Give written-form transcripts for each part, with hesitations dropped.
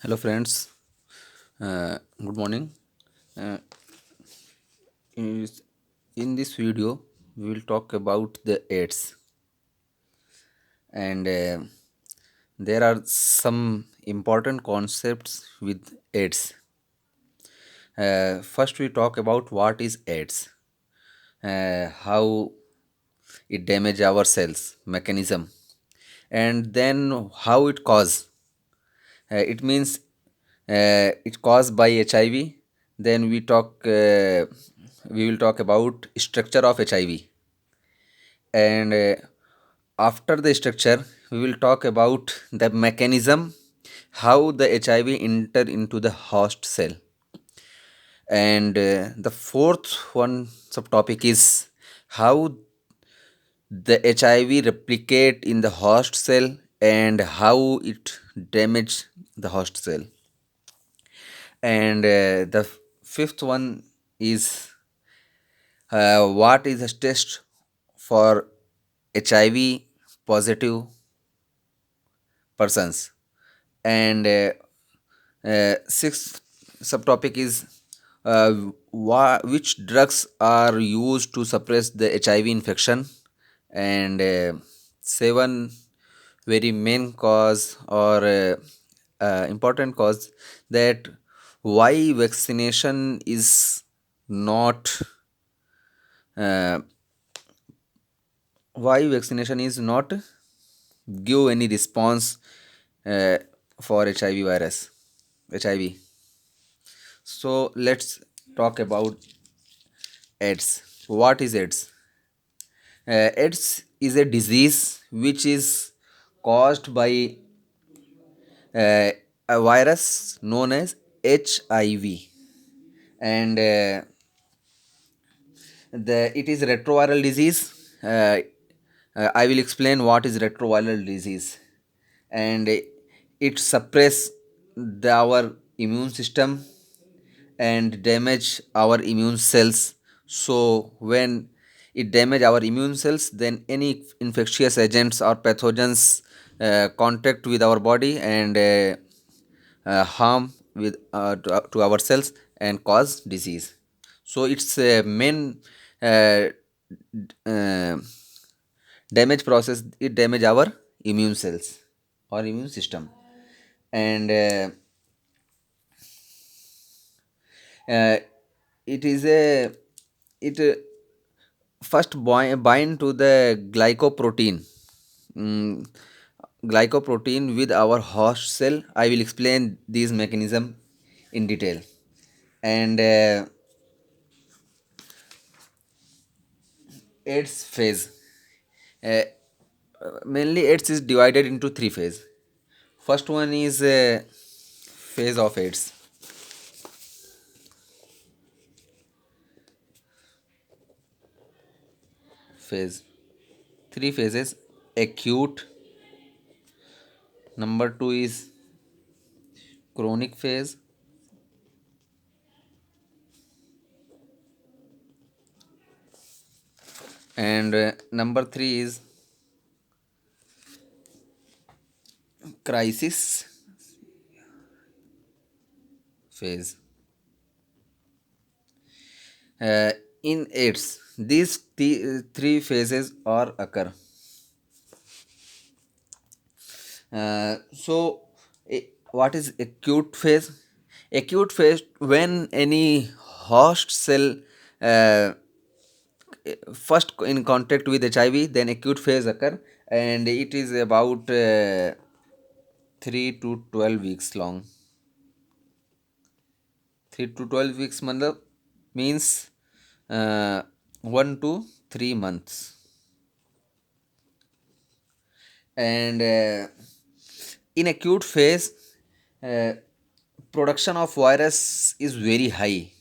Hello, friends. Good morning. Uh, is- in this video, we will talk about the AIDS, and there are some important concepts with AIDS. First, we talk about what is AIDS, how it damage our cells, mechanism, and then how it cause. It means it caused by HIV. Then we will talk about structure of HIV, and after the structure, we will talk about the mechanism, how the HIV enter into the host cell, and the fourth one subtopic is how the HIV replicate in the host cell and how it damage the host cell. And the fifth one is what is the test for HIV positive persons. And sixth subtopic is which drugs are used to suppress the HIV infection. And seven very main cause or important cause that why vaccination is not uh, why vaccination is not give any response uh, for HIV virus, HIV. So let's talk about AIDS. What is AIDS? AIDS is a disease which is caused by a virus known as HIV, and it is retroviral disease. Uh, I will explain what is retroviral disease, and it suppress our immune system and damage our immune cells. So when it damage our immune cells, then any infectious agents or pathogens contact with our body and harm with to our cells and cause disease. So it's a main uh, uh, damage process. It damage our immune cells or immune system, and uh, it is a it first bind to the glycoprotein, mm, glycoprotein with our host cell. I will explain these mechanism in detail. And AIDS phase, uh, mainly AIDS is divided into three phases. First one is phase of AIDS. Phase, three phases: acute, number two is chronic phase, and number three is crisis phase. Uh, in AIDS, these three phases are occur. So, what is acute phase? Acute phase when any host cell uh, first in contact with HIV, then acute phase occur, and it is about 3 to 12 weeks long. 3 to 12 weeks means 1 to 3 months. And in acute phase, uh, production of virus is very high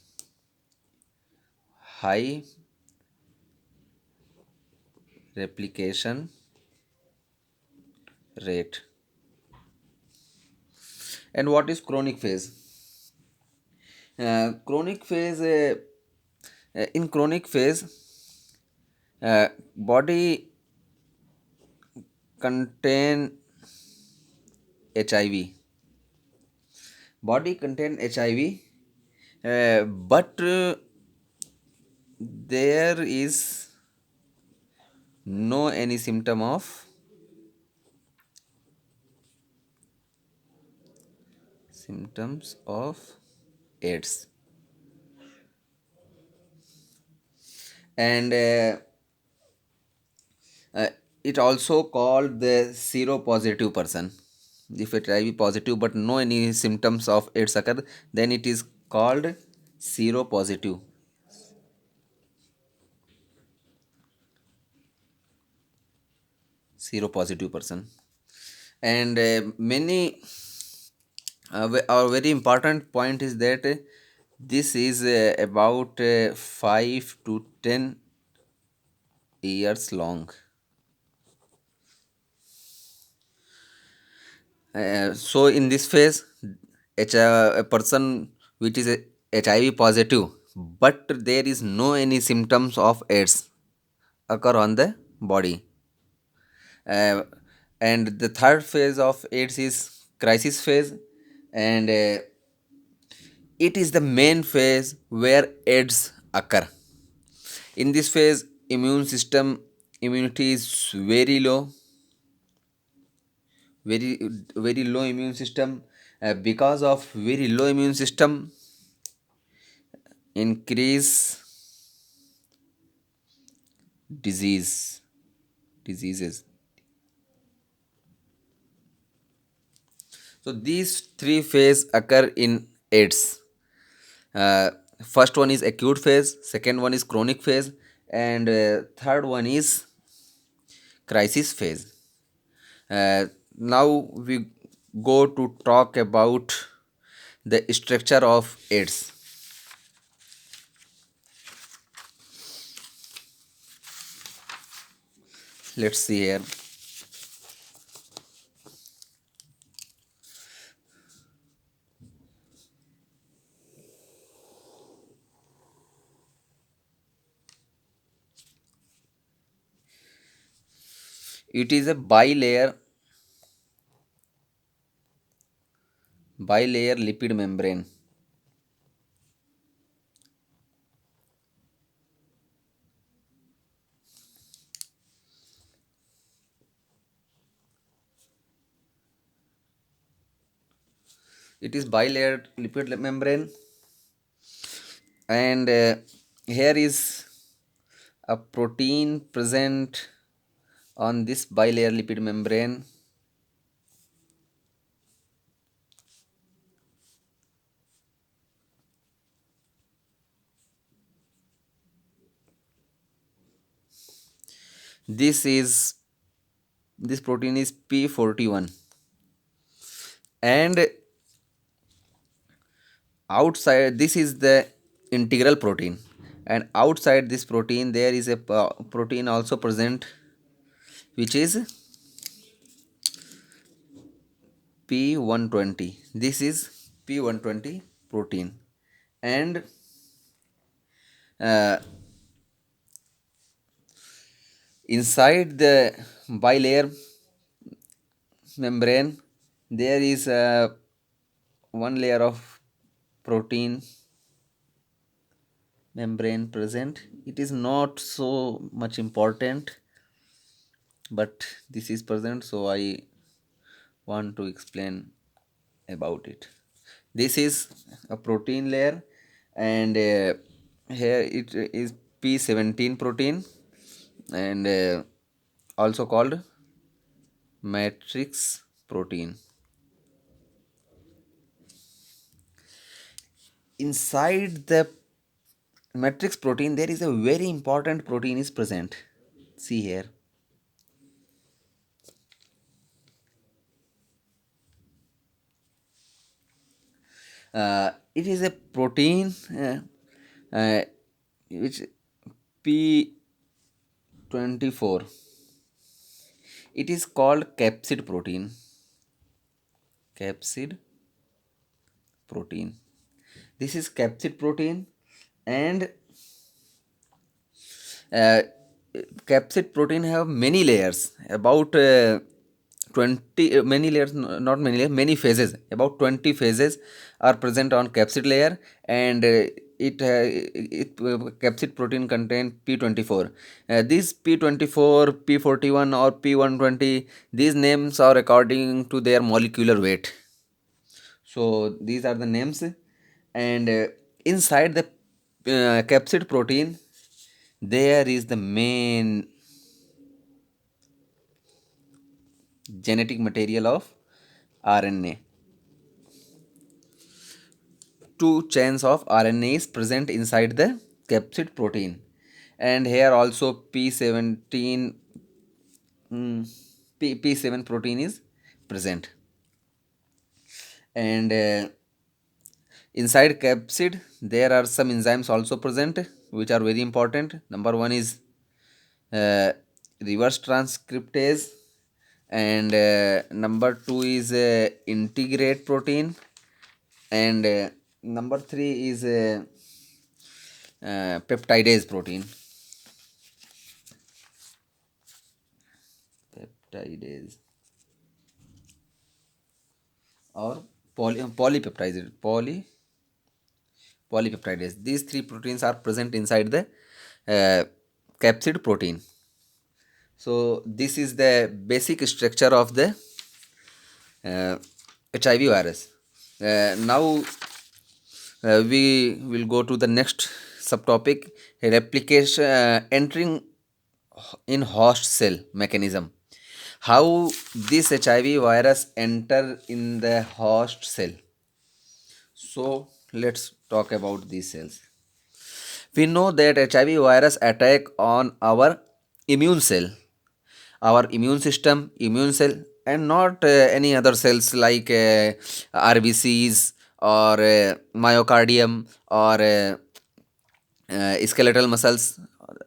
replication rate. And what is chronic phase? Chronic phase in chronic phase, body contain HIV, body contain HIV, but there is no any symptoms of AIDS, and uh, it also called the seropositive person. If HIV positive but no any symptoms of AIDS occur, then it is called seropositive, seropositive person. And many our very important point is that this is about 5 to 10 years long. So in this phase, a person which is HIV positive, but there is no any symptoms of AIDS occur on the body. Uh, and the third phase of AIDS is crisis phase, and it is the main phase where AIDS occur. In this phase, immunity is very low, very very low immune system. Because of very low immune system, increase disease diseases. So these three phases occur in AIDS. Uh, First one is acute phase, second one is chronic phase, and third one is crisis phase. Now we go to talk about the structure of AIDS. Let's see here. It is a bilayer lipid membrane. It is bilayer lipid membrane, and here is a protein present on this bilayer lipid membrane. This is this protein is P41, and outside this is the integral protein, and outside this protein there is a protein also present, which is P120. This is P120 protein, and uh, inside the bilayer membrane there is one layer of protein membrane present. It is not so much important, but this is present, so I want to explain about it. This is a protein layer, and here it is P17 protein, and also called matrix protein. Inside the matrix protein there is a very important protein is present. See here. It is a protein which P24. It is called capsid protein. Capsid protein. This is capsid protein, and uh, capsid protein have many layers, about 20 many layers, not many layers, many phases, about 20 phases are present on capsid layer, and capsid protein contain P24. These P24, P41 or P120, these names are according to their molecular weight. So these are the names, and inside the capsid protein there is the main genetic material of RNA. Two chains of RNA is present inside the capsid protein, and here also P17, P7 protein is present, and inside capsid there are some enzymes also present which are very important. Number one is uh, reverse transcriptase, and number two is integrate protein, and number three is peptidase protein. Peptidase or polypeptidase. These three proteins are present inside the uh, capsid protein. So this is the basic structure of the uh, HIV virus. Now we will go to the next subtopic, replication, entering in host cell mechanism. How this HIV virus enter in the host cell. So let's talk about these cells. We know that HIV virus attack on our immune cell, our immune system, immune cell, and not any other cells like RBCs or myocardium or skeletal muscles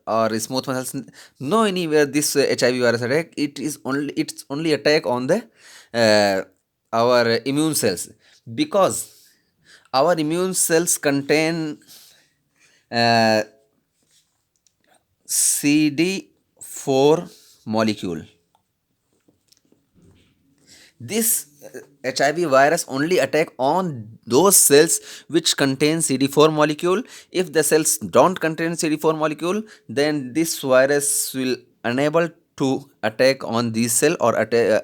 or smooth muscles. No, anywhere this HIV virus attack. It's only attack on the our immune cells, because our immune cells contain uh, CD4 molecule. This HIV virus only attack on those cells which contain CD4 molecule. If the cells don't contain CD4 molecule, then this virus will unable to attack on these cell or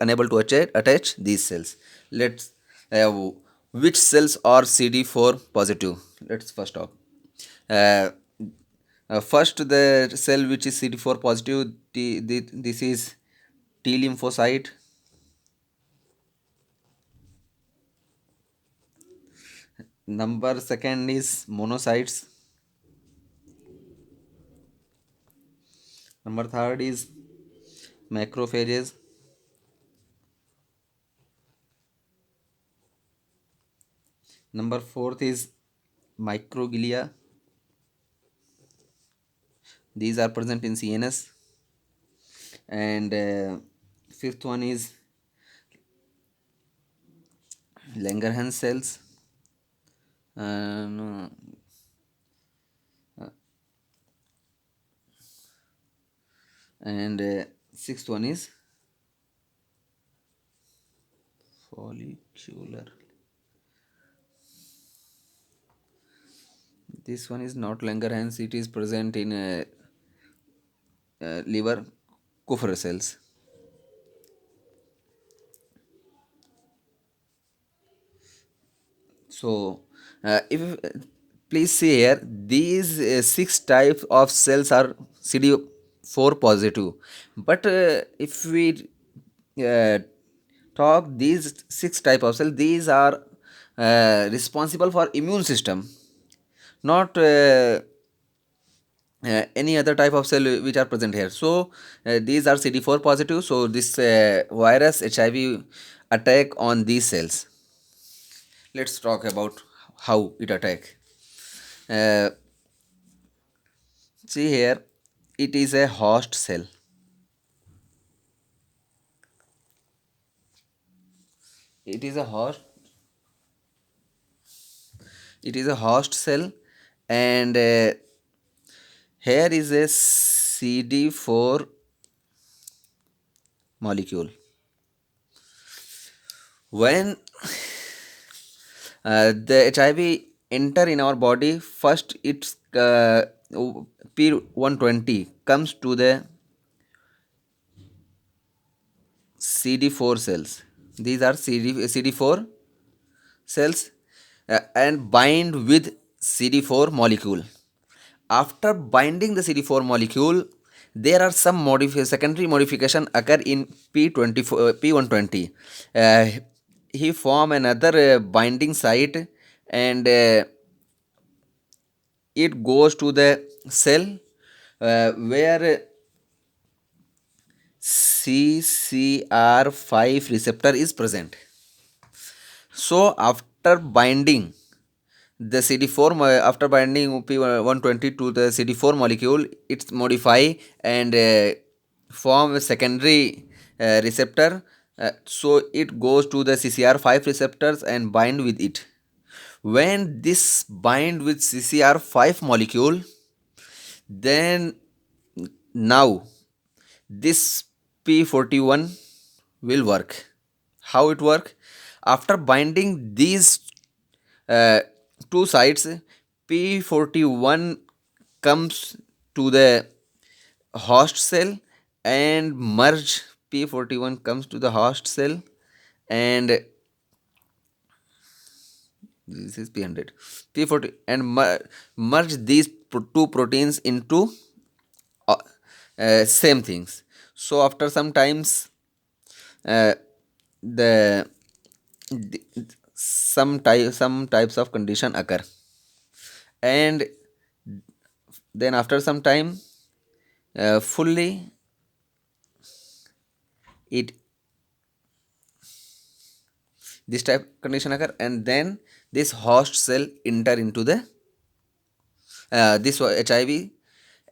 unable to attach these cells. Let's uh, which cells are CD4 positive? Let's first talk. Uh, First, the cell which is CD4 positive, this is T lymphocyte. Number second is monocytes. Number third is macrophages. Number fourth is microglia. These are present in CNS. And fifth one is Langerhans cells. No, and sixth one is follicular. This one is not Langerhans. It is present in liver Kupffer cells. So, if please see here, these six types of cells are CD4 positive. But if we uh, talk these six type of cells, these are responsible for immune system, not any other type of cell which are present here. So these are CD4 positive. So this virus HIV attack on these cells. Let's talk about how it attack. Uh, See here, it is a host cell. It is a host. It is a host cell, and here is a CD4 molecule. When the HIV enter in our body, first it's P120 comes to the CD4 cells. These are CD4 cells and bind with CD4 molecule. After binding the CD4 molecule, there are some secondary modification occur in P120. Uh, he form another binding site, and it goes to the cell where CCR5 receptor is present. So after binding the CD4 after binding P120 to the CD4 molecule, it's modify and form a secondary receptor. So it goes to the CCR5 receptors and bind with it. When this bind with CCR5 molecule, then now this P41 will work. How it work? After binding these uh, two sides, P41 comes to the host cell and merge. P41 comes to the host cell, and this is P100 P40 and merge these two proteins into uh, same things. So after some times, uh, the, the some types of condition occur, and then after some time, fully it this type condition occur, and then this host cell enter into the this HIV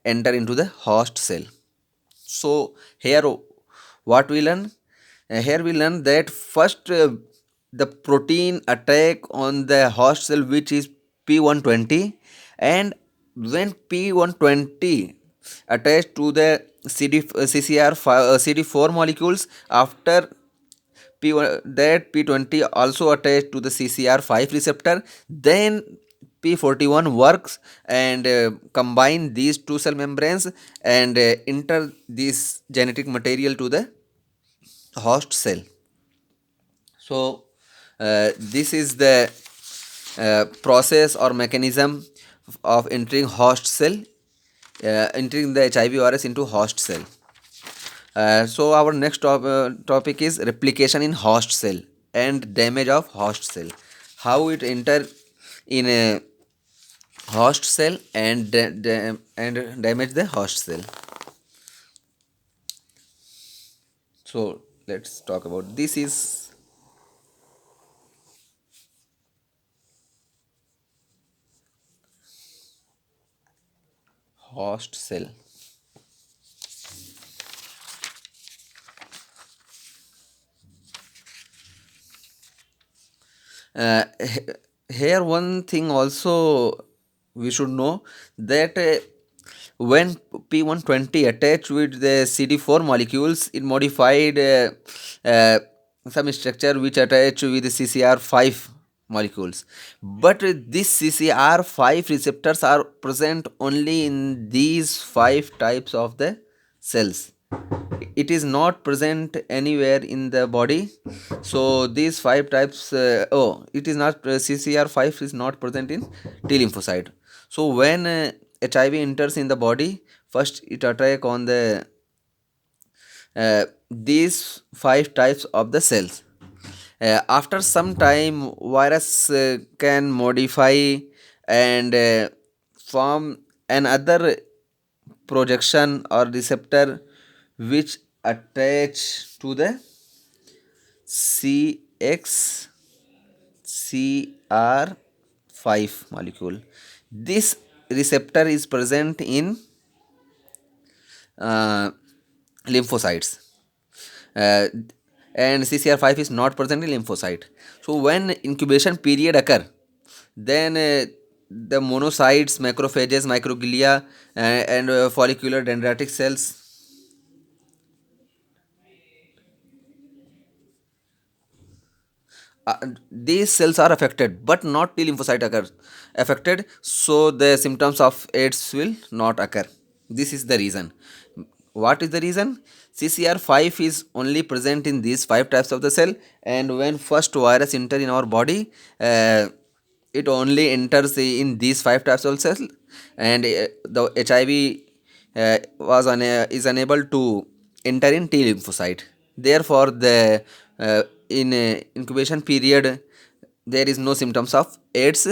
enter into the host cell. So here what we learn? Here we learn that first the protein attack on the host cell, which is P120, and when P120 attached to the CD4 molecules, after P1, that P20 also attached to the CCR5 receptor, then P41 works and combine these two cell membranes and enter this genetic material to the host cell. So this is the process or mechanism of entering host cell, entering the HIV virus into host cell. So our next topic is replication in host cell and damage of host cell. How it enter in a host cell and and damage the host cell. So let's talk about this is host cell. Here one thing also we should know that when P120 attached with the CD4 molecules, it modified uh, some structure which attach with the CCR5 molecules. But these CCR5 receptors are present only in these five types of the cells. It is not present anywhere in the body. So these five types, it is not CCR5 is not present in T lymphocyte. So when HIV enters in the body, first it attack on the these five types of the cells. After some time, virus can modify and form another projection or receptor which attach to the CXCR5 molecule. This receptor is present in uh, lymphocytes, uh, and CCR5 is not present in lymphocyte. So when incubation period occur, then the monocytes, macrophages, microglia, and follicular dendritic cells these cells are affected, but not T lymphocyte occur affected, so the symptoms of AIDS will not occur. This is the reason. What is the reason? CCR5 is only present in these five types of the cell, and when first virus enter in our body, it only enters in these five types of cells, and the HIV is unable to enter in T lymphocyte. Therefore, the in incubation period there is no symptoms of AIDS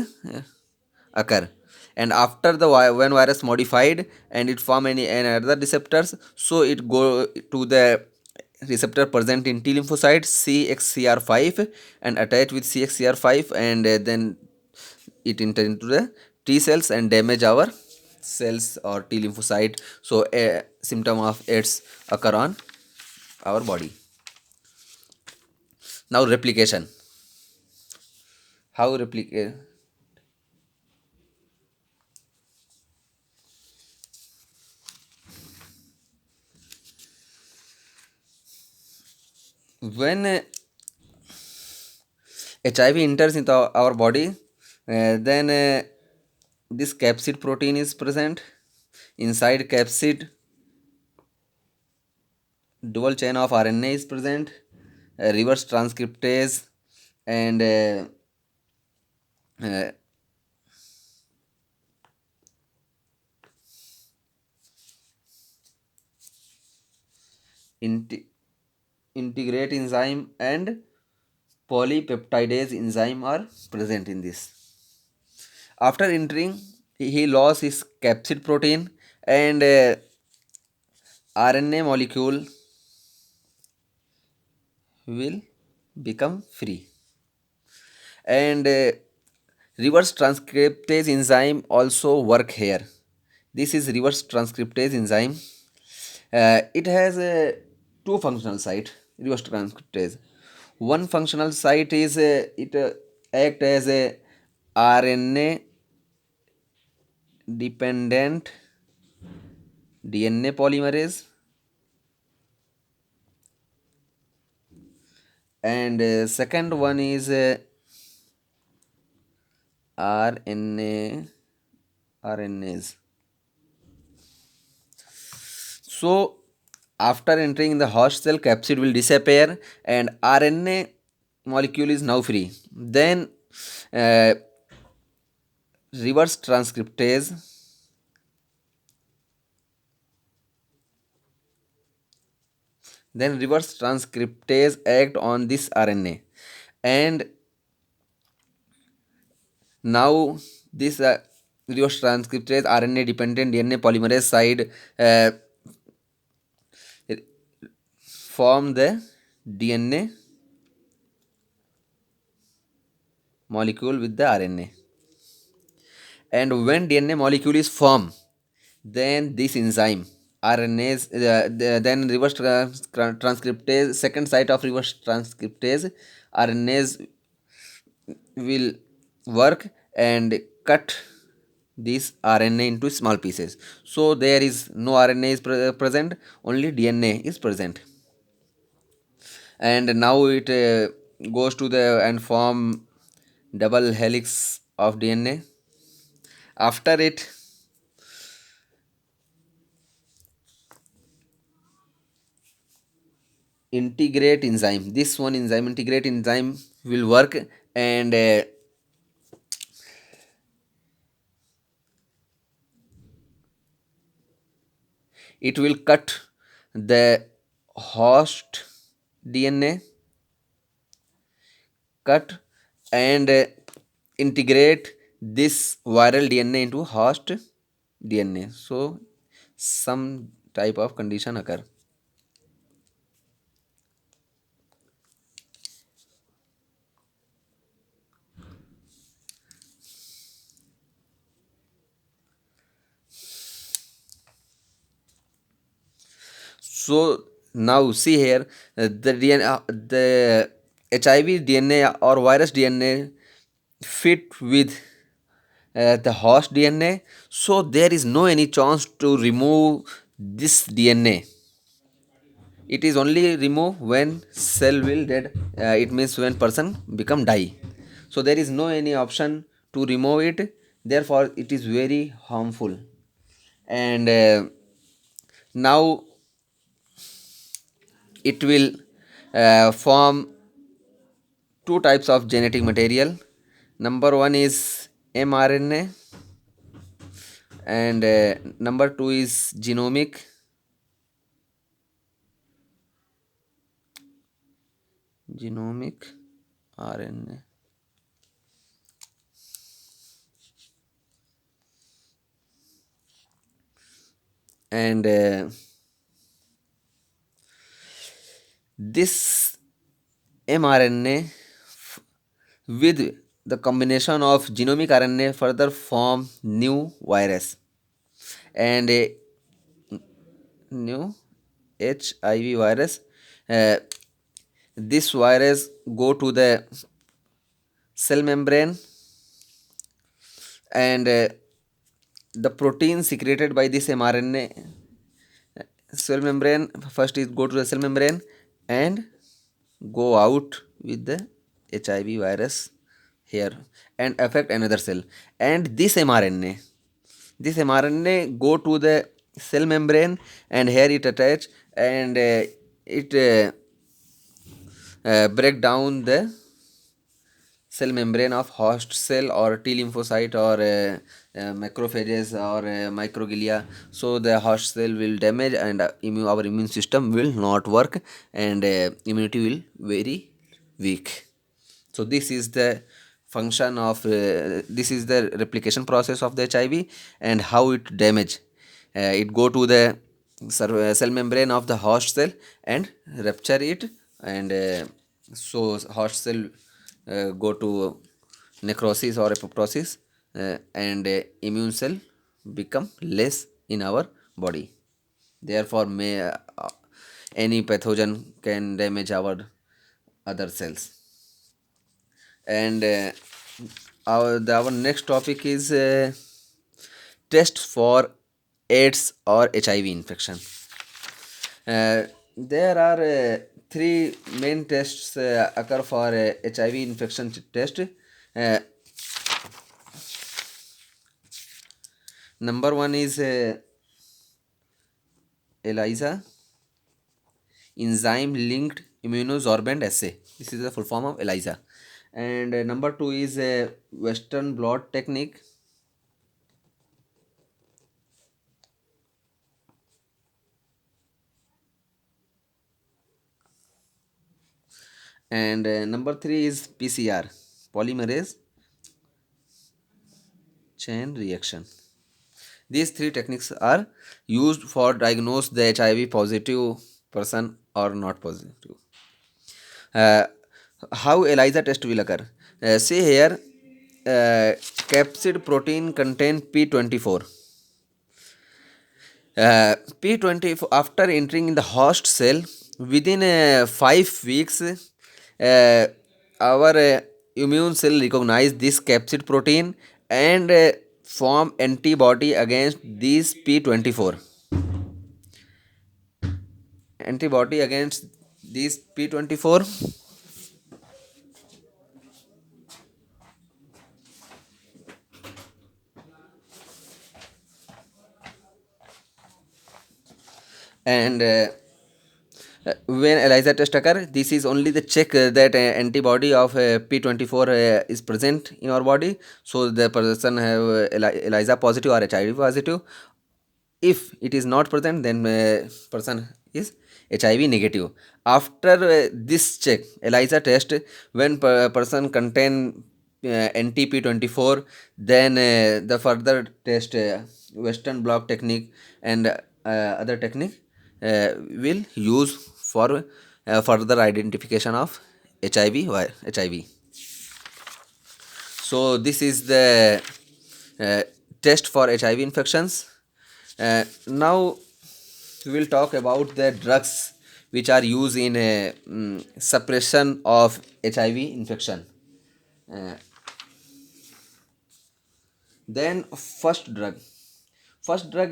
occur. And after the when virus modified and it form any other receptors, so it go to the receptor present in T lymphocyte CXCR5 and attach with CXCR5, and then it enter into the T cells and damage our cells or T lymphocyte. So a symptom of AIDS occur on our body. Now replication. How replicate? When HIV enters into our body, then this capsid protein is present. Inside capsid, dual chain of RNA is present, reverse transcriptase, and uh, inti- integrate enzyme and polypeptidase enzyme are present in this. After entering, he lost his capsid protein, and RNA molecule will become free. And reverse transcriptase enzyme also work here. This is reverse transcriptase enzyme. It has two functional site, reverse transcriptase. One functional site is it act as a RNA dependent DNA polymerase, and second one is RNA RNase. So after entering the host cell, capsid will disappear and RNA molecule is now free. Then uh, reverse transcriptase reverse transcriptase act on this RNA, and now this reverse transcriptase RNA dependent DNA polymerase side form the DNA molecule with the RNA. And when DNA molecule is formed, then this enzyme RNase, then reverse transcriptase, second site of reverse transcriptase RNase will work and cut this RNA into small pieces. So there is no RNA is present, only DNA is present. And now it goes to the and form double helix of DNA. After it, integrate enzyme, this one enzyme integrate enzyme will work, and it will cut the host DNA, cut and integrate this viral DNA into host DNA. So some type of condition occur. So now see here, the DNA, the HIV DNA or virus DNA fit with the host DNA. So there is no any chance to remove this DNA. it is only remove when cell will dead, it means when person become die. So there is no any option to remove it, therefore it is very harmful. And now it will form two types of genetic material. Number one is mRNA, and number two is genomic RNA. And this mRNA with the combination of genomic RNA further form new virus, and a new HIV virus. Uh, this virus go to the cell membrane, and the protein secreted by this mRNA cell membrane first is go to the cell membrane and go out with the HIV virus here and affect another cell. And this mRNA go to the cell membrane, and here it attach, and it break down the cell membrane of host cell or T lymphocyte or macrophages or microglia. So the host cell will damage, and our immune system will not work, and immunity will very weak. So this is the function of this is the replication process of the HIV, and how it damage. It go to the cell membrane of the host cell and rupture it, and so host cell go to necrosis or apoptosis, and immune cell become less in our body. Therefore may any pathogen can damage our other cells. And our next topic is test for AIDS or HIV infection. There are three main tests occur for HIV infection test. Number one is ELISA, enzyme linked immunosorbent assay. This is the full form of ELISA. And number two is Western blot technique. And number three is PCR, polymerase chain reaction. These three techniques are used for diagnose the HIV positive person or not positive. Uh, how ELISA test will occur? See here, capsid protein contain P24. P24 after entering in the host cell within 5 weeks, our immune cell recognize this capsid protein and form antibody against this P24. Antibody against this P24, and when ELISA test occur, this is only the check that antibody of P24 is present in our body, so the person have ELISA positive or HIV positive. If it is not present, then person is HIV negative. After this check, ELISA test, when person contain NTP24, then the further test, Western blot technique and other technique will use for further identification of HIV. So this is the test for HIV infections. Now we will talk about the drugs which are used in suppression of HIV infection. Uh, then first drug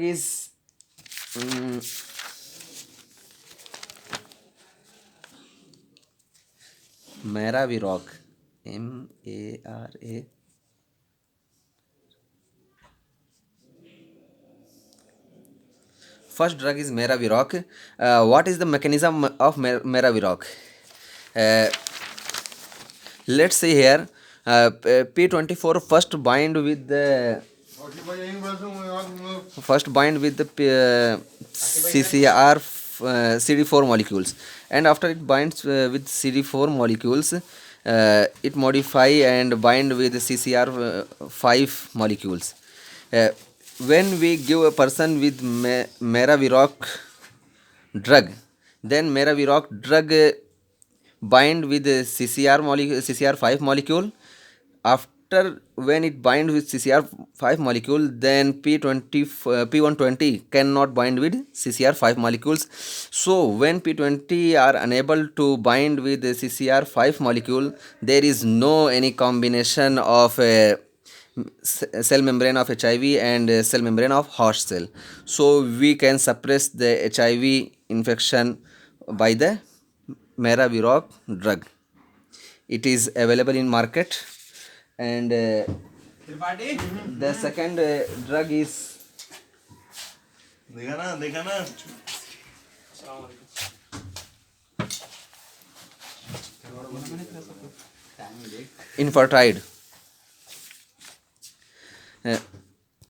is um, Maraviroc. Mara. First drug is Maraviroc. What is the mechanism of Maraviroc? Uh, let's see here. P24 first bind with the CCR CD4 molecules, and after it binds with CD4 molecules, it modify and bind with CCR5 molecules. Uh, when we give a person with Maraviroc drug, then Maraviroc drug bind with the CCR5 molecule. After when it bind with CCR5 molecule, then P120 cannot bind with CCR5 molecules. So when P20 are unable to bind with the CCR5 molecule, there is no any combination of cell membrane of HIV and cell membrane of host cell. So we can suppress the HIV infection by the Maraviroc drug. It is available in market, and the second drug is Infertide.